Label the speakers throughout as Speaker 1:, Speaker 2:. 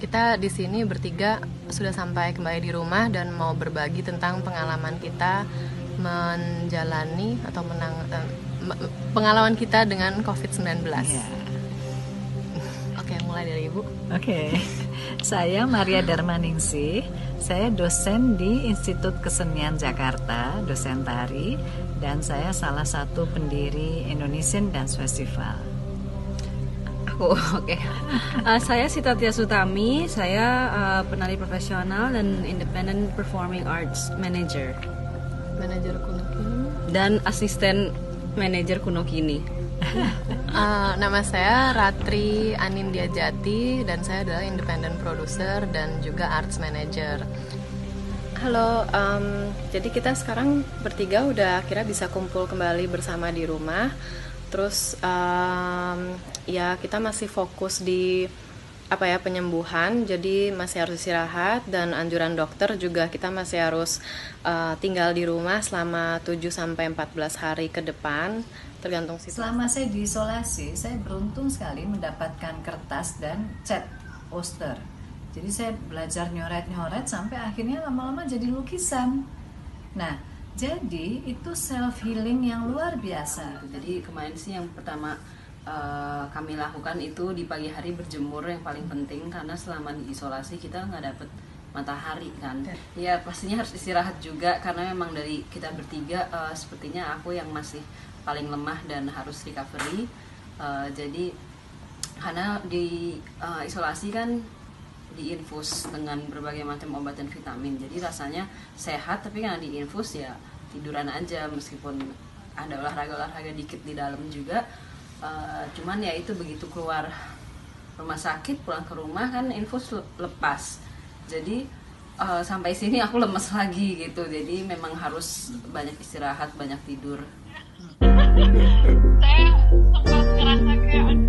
Speaker 1: Kita di sini bertiga sudah sampai kembali di rumah dan mau berbagi tentang pengalaman kita menjalani atau pengalaman kita dengan COVID-19.
Speaker 2: Ya.
Speaker 1: Oke, mulai dari Ibu.
Speaker 2: Oke. Saya Maria Darmaningsih. Saya dosen di Institut Kesenian Jakarta, dosen tari, dan saya salah satu pendiri Indonesian Dance Festival.
Speaker 3: Oke. Saya Sitatia Sutami, saya penari profesional dan Independent Performing Arts Manager.
Speaker 1: Manajer Kuno Kini.
Speaker 3: Dan asisten manajer Kuno Kini.
Speaker 1: Nama saya Ratri Anindya Jati dan saya adalah Independent Producer dan juga Arts Manager. Halo, jadi kita sekarang bertiga udah akhirnya bisa kumpul kembali bersama di rumah. Terus ya kita masih fokus di penyembuhan, jadi masih harus istirahat dan anjuran dokter juga kita masih harus tinggal di rumah selama 7-14 hari ke depan tergantung situasi.
Speaker 2: Selama saya diisolasi, saya beruntung sekali mendapatkan kertas dan cat poster. Jadi saya belajar nyoret-nyoret sampai akhirnya lama-lama jadi lukisan. Nah, jadi itu self healing yang luar biasa.
Speaker 3: Jadi kemarin sih yang pertama kami lakukan itu di pagi hari berjemur, yang paling penting karena selama diisolasi kita nggak dapet matahari kan. Ya pastinya harus istirahat juga karena memang dari kita bertiga sepertinya aku yang masih paling lemah dan harus recovery. Jadi karena di isolasi kan diinfus dengan berbagai macam obat dan vitamin, jadi rasanya sehat, tapi karena diinfus ya tiduran aja meskipun ada olahraga dikit di dalam juga. Cuman ya itu begitu keluar rumah sakit pulang ke rumah kan infus lepas, jadi sampai sini aku lemes lagi gitu, jadi memang harus banyak istirahat, banyak tidur.
Speaker 4: Saya sempat ngerasa kayak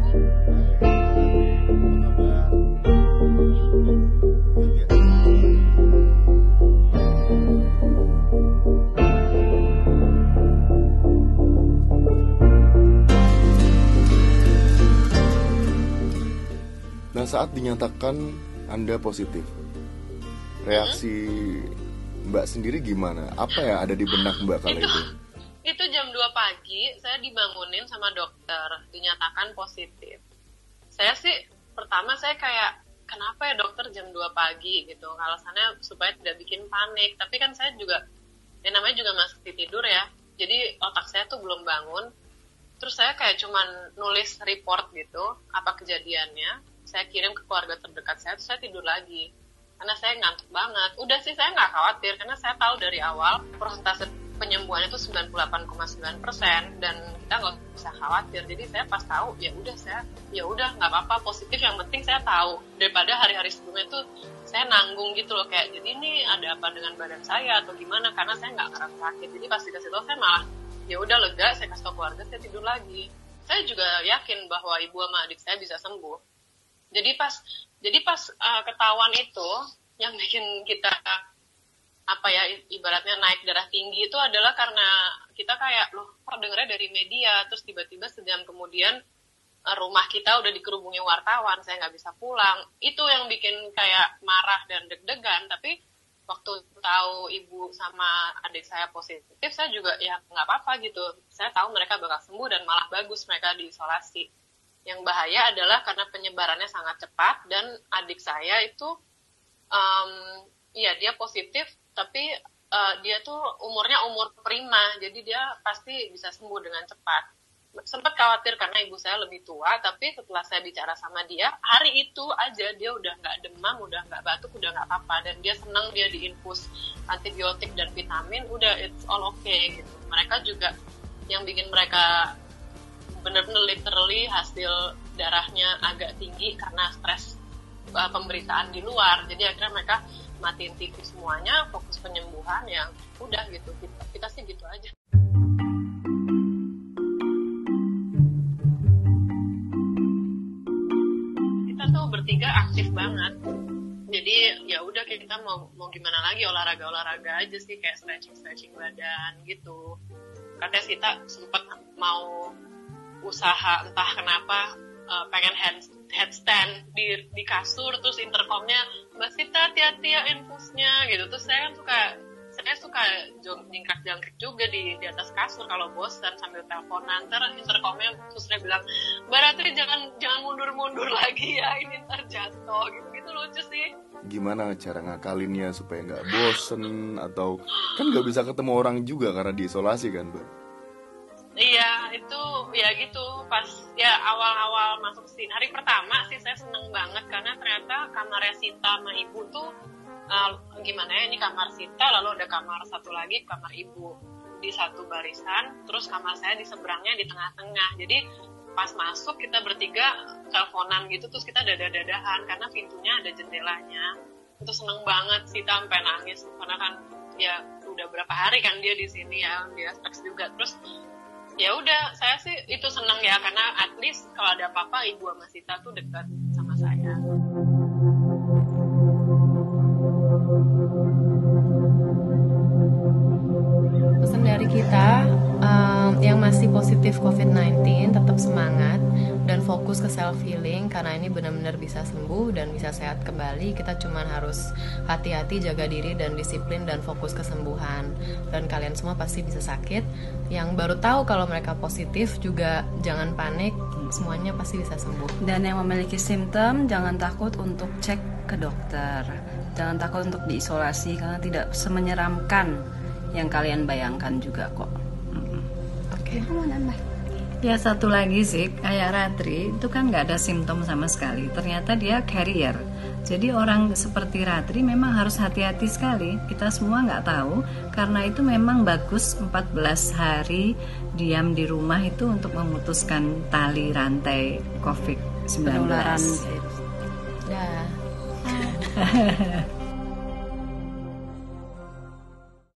Speaker 5: Nah, saat dinyatakan Anda positif, reaksi Mbak sendiri gimana? Apa ya ada di benak Mbak kala itu?
Speaker 4: Itu jam 2 pagi, saya dibangunin sama dokter, dinyatakan positif. Saya sih, pertama saya kayak, kenapa ya dokter jam 2 pagi gitu? Alasannya supaya tidak bikin panik. Tapi kan saya juga, ya namanya juga masih tidur ya. Jadi otak saya tuh belum bangun. Terus saya kayak cuman nulis report gitu, apa kejadiannya. Saya kirim ke keluarga terdekat saya, terus saya tidur lagi. Karena saya ngantuk banget. Udah sih saya nggak khawatir, karena saya tahu dari awal persentase penyembuhan itu 98,9% dan kita nggak usah khawatir. Jadi saya pas tahu ya udah nggak apa-apa, positif, yang penting saya tahu, daripada hari-hari sebelumnya tuh saya nanggung gitu loh, kayak jadi ini ada apa dengan badan saya atau gimana, karena saya nggak ngerasa sakit. Jadi pas dikasih tahu saya malah ya udah lega, saya kasih tahu keluarga, saya tidur lagi. Saya juga yakin bahwa ibu sama adik saya bisa sembuh. Jadi pas ketahuan itu yang bikin kita ibaratnya naik darah tinggi itu adalah karena kita kayak kok dengernya dari media, terus tiba-tiba sejam kemudian rumah kita udah dikerubungi wartawan, saya nggak bisa pulang. Itu yang bikin kayak marah dan deg-degan. Tapi waktu tahu ibu sama adik saya positif, saya juga ya nggak apa-apa gitu. Saya tahu mereka bakal sembuh dan malah bagus mereka diisolasi. Yang bahaya adalah karena penyebarannya sangat cepat dan adik saya itu dia positif, tapi dia tuh umurnya umur prima, jadi dia pasti bisa sembuh dengan cepat. Sempat khawatir karena ibu saya lebih tua, tapi setelah saya bicara sama dia, hari itu aja dia udah nggak demam, udah nggak batuk, udah nggak apa-apa, dan dia senang, dia diinfus antibiotik dan vitamin, udah it's all okay gitu. Mereka juga yang bikin mereka benar-benar literally hasil darahnya agak tinggi karena stres pemberitaan di luar. Jadi akhirnya mereka matiin TV semuanya, fokus penyembuhan, yang udah gitu. Kita sih gitu aja. Kita tuh bertiga aktif banget. Jadi ya udah kita mau gimana lagi, olahraga aja sih, kayak stretching badan gitu. Katanya Sita sempat mau usaha entah kenapa pengen headstand di kasur, terus intercomnya Mbak Sita hati-hati ya infusnya gitu. Terus saya suka jingkrak-jangkrik juga di atas kasur kalau bosan sambil teleponan. Ntar intercomnya terus dia bilang, Mbak Ratri jangan mundur-mundur lagi ya, ini ntar jatuh gitu lucu sih.
Speaker 5: Gimana cara ngakalinnya supaya nggak bosen, atau kan nggak bisa ketemu orang juga karena diisolasi kan, Mbak?
Speaker 4: Iya, itu ya gitu. Pas ya awal-awal masuk sini, hari pertama sih saya seneng banget karena ternyata kamarnya Sita sama Ibu tuh gimana ya, ini kamar Sita, lalu ada kamar satu lagi, kamar Ibu di satu barisan, terus kamar saya di seberangnya di tengah-tengah. Jadi pas masuk kita bertiga teleponan gitu, terus kita dada-dadahan karena pintunya ada jendelanya. Itu seneng banget, Sita sampai nangis karena kan ya udah berapa hari kan dia di sini ya, dia stres juga. Terus ya udah, saya sih itu seneng ya karena at least kalau ada apa-apa Ibu sama Sita tuh dekat sama saya.
Speaker 1: Pesan dari kita yang masih positif COVID-19 tetap semangat dan fokus ke self healing karena ini benar-benar bisa sembuh dan bisa sehat kembali. Kita cuma harus hati-hati, jaga diri dan disiplin dan fokus kesembuhan. Dan kalian semua pasti bisa sakit. Yang baru tahu kalau mereka positif juga jangan panik, semuanya pasti bisa sembuh.
Speaker 3: Dan yang memiliki simptom jangan takut untuk cek ke dokter. Jangan takut untuk diisolasi karena tidak semenyeramkan yang kalian bayangkan juga kok.
Speaker 1: Oke.
Speaker 3: Mau nambah?
Speaker 2: Ya satu lagi sih, kayak Ratri itu kan nggak ada simptom sama sekali. Ternyata dia carrier. Jadi orang seperti Ratri memang harus hati-hati sekali. Kita semua nggak tahu, karena itu memang bagus 14 hari diam di rumah itu untuk memutuskan tali rantai COVID-19.
Speaker 3: Penularan.
Speaker 1: Dah.